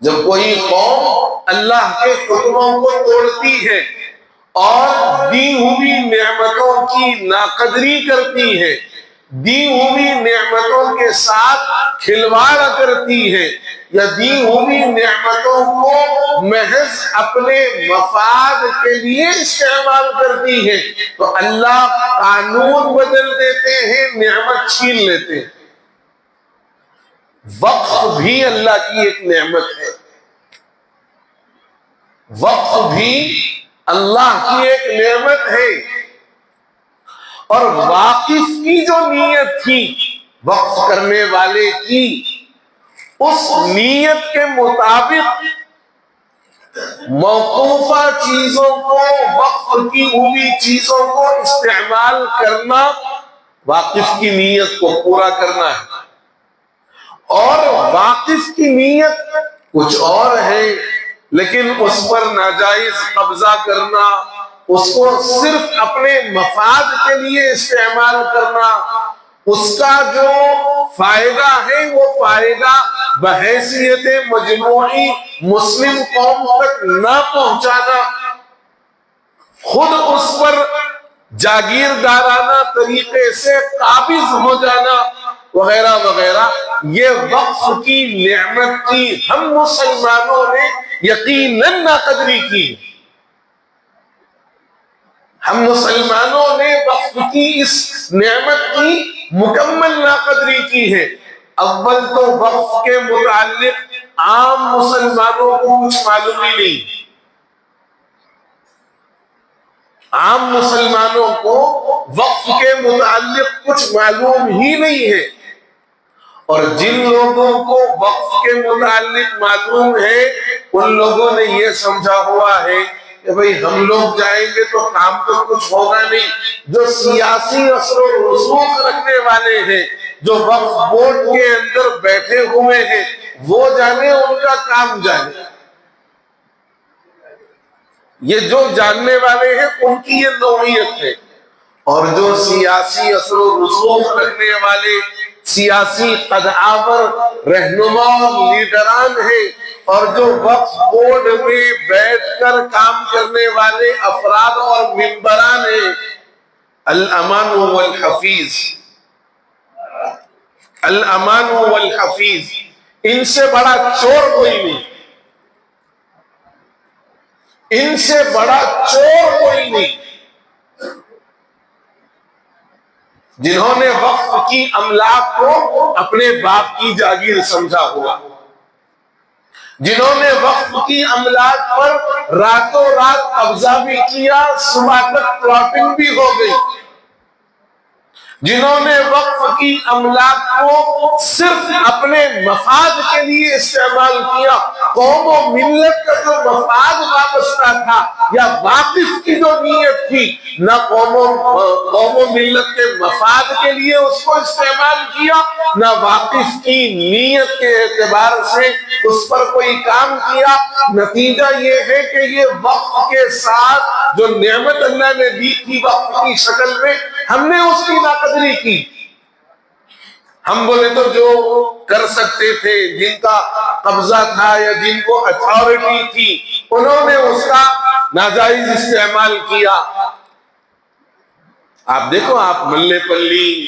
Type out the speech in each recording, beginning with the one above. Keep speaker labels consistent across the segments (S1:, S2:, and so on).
S1: جب کوئی قوم اللہ کے حکموں کو توڑتی ہے اور دی ہوئی نعمتوں کی ناقدری کرتی ہے، دی ہوئی نعمتوں کے ساتھ کھلواڑ کرتی ہے، یا دی ہوئی نعمتوں کو محض اپنے مفاد کے لیے استعمال کرتی ہے، تو اللہ قانون بدل دیتے ہیں، نعمت چھین لیتے ہیں۔ وقف بھی اللہ کی ایک نعمت ہے، وقف بھی اللہ کی ایک نعمت ہے، اور واقف کی جو نیت تھی وقف کرنے والے کی، اس نیت کے مطابق موقوفہ چیزوں کو، وقف کی ہوئی چیزوں کو استعمال کرنا واقف کی نیت کو پورا کرنا ہے، اور واقف کی نیت کچھ اور ہے، لیکن اس پر ناجائز قبضہ کرنا، اس کو صرف اپنے مفاد کے لیے استعمال کرنا، اس کا جو فائدہ ہے وہ فائدہ بحیثیت مجموعی مسلم قوم تک نہ پہنچانا، خود اس پر جاگیردارانہ طریقے سے قابض ہو جانا وغیرہ وغیرہ، یہ وقف کی نعمت کی ہم مسلمانوں نے یقیناً ناقدری کی۔ ہم مسلمانوں نے وقف کی اس نعمت کی مکمل ناقدری کی ہے۔ اول تو وقف کے متعلق عام مسلمانوں کو کچھ معلوم ہی نہیں، عام مسلمانوں کو وقف کے متعلق کچھ معلوم ہی نہیں ہے، اور جن لوگوں کو وقف کے متعلق معلوم ہے ان لوگوں نے یہ سمجھا ہوا ہے کہ بھئی ہم لوگ جائیں گے تو کام تو کچھ ہوگا نہیں، جو سیاسی اثر و رسوخ رکھنے والے ہیں، جو وقف بورڈ کے اندر بیٹھے ہوئے ہیں، وہ جانے، ان کا کام جانے، یہ جو جاننے والے ہیں ان کی یہ نوعیت ہے۔ اور جو سیاسی اثر و رسوخ رکھنے والے سیاسی قدآور رہنما لیڈران ہیں، اور جو وقف بورڈ میں بیٹھ کر کام کرنے والے افراد اور ممبران ہیں، الامان والحفیظ، الامان والحفیظ، ان سے بڑا چور کوئی نہیں، ان سے بڑا چور کوئی نہیں، جنہوں نے وقف کی املاک کو اپنے باپ کی جاگیر سمجھا ہوا، جنہوں نے وقف کی املاک پر راتوں رات قبضہ بھی کیا، صبح تک پلاٹنگ بھی ہو گئی، جنہوں نے وقف کی املاک کو صرف اپنے مفاد کے لیے استعمال کیا، قوم و ملت کا جو مفاد وابستہ تھا یا واقف کی جو نیت تھی، نہ قوم و ملت کے مفاد کے لیے اس کو استعمال کیا، نہ واقف کی نیت کے اعتبار سے اس پر کوئی کام کیا۔ نتیجہ یہ ہے کہ یہ وقف کے ساتھ جو نعمت اللہ نے دی تھی وقف کی شکل میں، ہم نے اس کی ناقدری کی۔ ہم بولے تو جو کر سکتے تھے، جن کا قبضہ تھا یا جن کو اتھارٹی تھی، انہوں نے اس کا ناجائز استعمال کیا۔ آپ دیکھو، آپ ملے پلی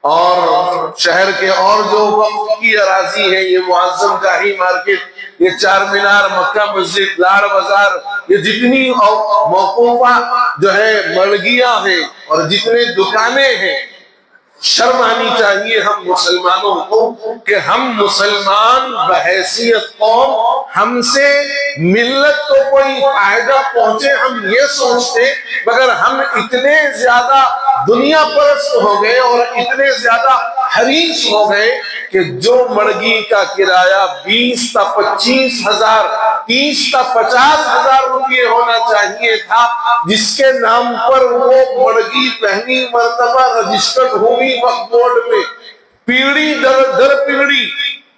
S1: اور شہر کے اور جو وقف کی اراضی ہے، یہ معظم جاہی مارکیٹ، یہ چار مینار، مکہ مسجد، لاڑ بازار، یہ جتنی موقوفہ جو ہے ملگیاں ہیں اور جتنے دکانیں ہیں، شرم آنی چاہیے ہم مسلمانوں کو کہ ہم مسلمان بحیثیت قوم، ہم سے ملت کو کوئی فائدہ پہنچے ہم یہ سوچتے، مگر ہم اتنے زیادہ دنیا پرست ہو گئے اور اتنے زیادہ حریص ہو گئے کہ جو مڑگی کا کرایہ 20 تا 25 ہزار، 30 تا 50 ہزار روپے ہونا چاہیے تھا، جس کے نام پر وہ مڑگی پہلی مرتبہ رجسٹرڈ ہوئی وقف بورڈ میں، پیڑھی در پیڑھی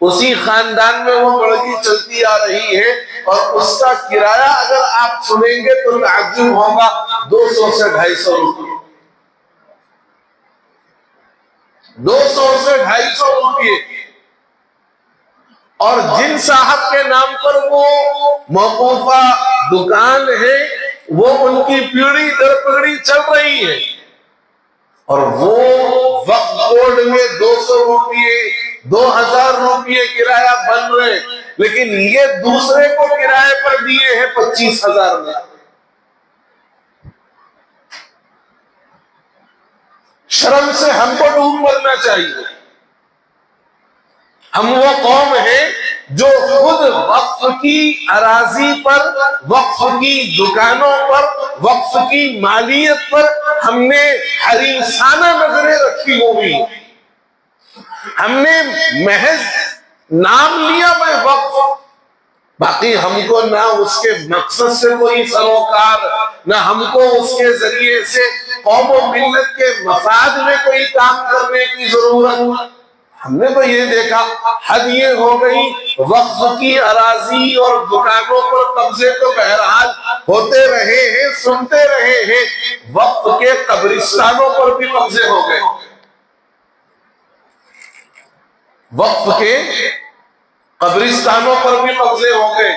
S1: اسی خاندان میں وہ مڑگی چلتی آ رہی ہے، اور اس کا کرایہ اگر آپ سنیں گے تو تعجب ہوگا، 200 سے 250 روپے، 200 سے 250 روپے۔ اور جن صاحب کے نام پر وہ موقوفہ دکان ہے وہ ان کی پیڑھی در پیڑھی چل رہی ہے، اور وہ وقف بورڈ میں 200 روپیے 2000 روپیے کرایہ بن رہے، لیکن یہ دوسرے کو کرائے پر دیے ہیں 25,000 میں۔ شرم سے ہم کو ڈوب مرنا چاہیے۔ ہم وہ قوم ہیں جو خود وقف کی اراضی پر، وقف کی دکانوں پر، وقف کی مالیت پر ہم نے حریصانہ نظریں رکھی ہوئی۔ ہم نے محض نام لیا میں وقف، باقی ہم کو نہ اس کے مقصد سے کوئی سروکار، نہ ہم کو اس کے ذریعے سے قوم و ملت کے مفاد میں کوئی کام کرنے کی ضرورت۔ ہم نے تو یہ دیکھا حد یہ ہو گئی، وقف کی اراضی اور دکانوں پر قبضے تو بہرحال ہوتے رہے ہیں، سنتے رہے ہیں، وقف کے قبرستانوں پر بھی قبضے ہو گئے، وقف کے قبرستانوں پر بھی قبضے ہو گئے،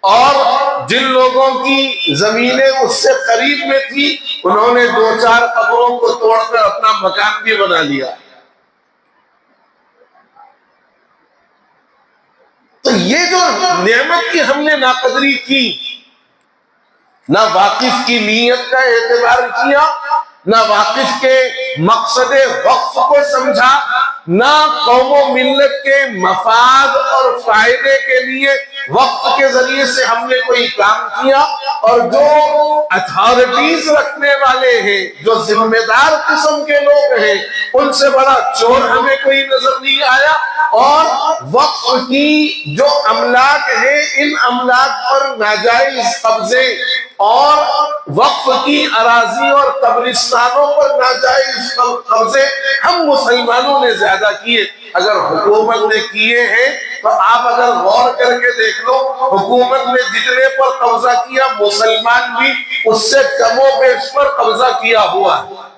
S1: اور جن لوگوں کی زمینیں اس سے قریب میں تھی انہوں نے 2-4 قبروں کو توڑ کر اپنا مکان بھی بنا لیا۔ تو یہ جو نعمت کی ہم نے ناقدری کی، نہ واقف کی نیت کا اعتبار کیا، نہ واقف کے مقصد وقف کو سمجھا، نہ قوم و ملت کے مفاد اور فائدے کے لیے وقف کے ذریعے سے ہم نے کوئی کام کیا، اور جو اتھارٹیز رکھنے والے ہیں، جو ذمہ دار قسم کے لوگ ہیں، ان سے بڑا چور ہمیں کوئی نظر نہیں آیا، اور وقف کی جو املاک ہیں ان املاک پر ناجائز قبضے اور وقف کی اراضی اور قبرستانوں پر ناجائز قبضے ہم مسلمانوں نے زیادہ کیے۔ اگر حکومت نے کیے ہیں تو آپ اگر غور کر کے دیکھ لو، حکومت نے جتنے پر قبضہ کیا مسلمان بھی اس سے کم و بیش پر قبضہ کیا ہوا ہے۔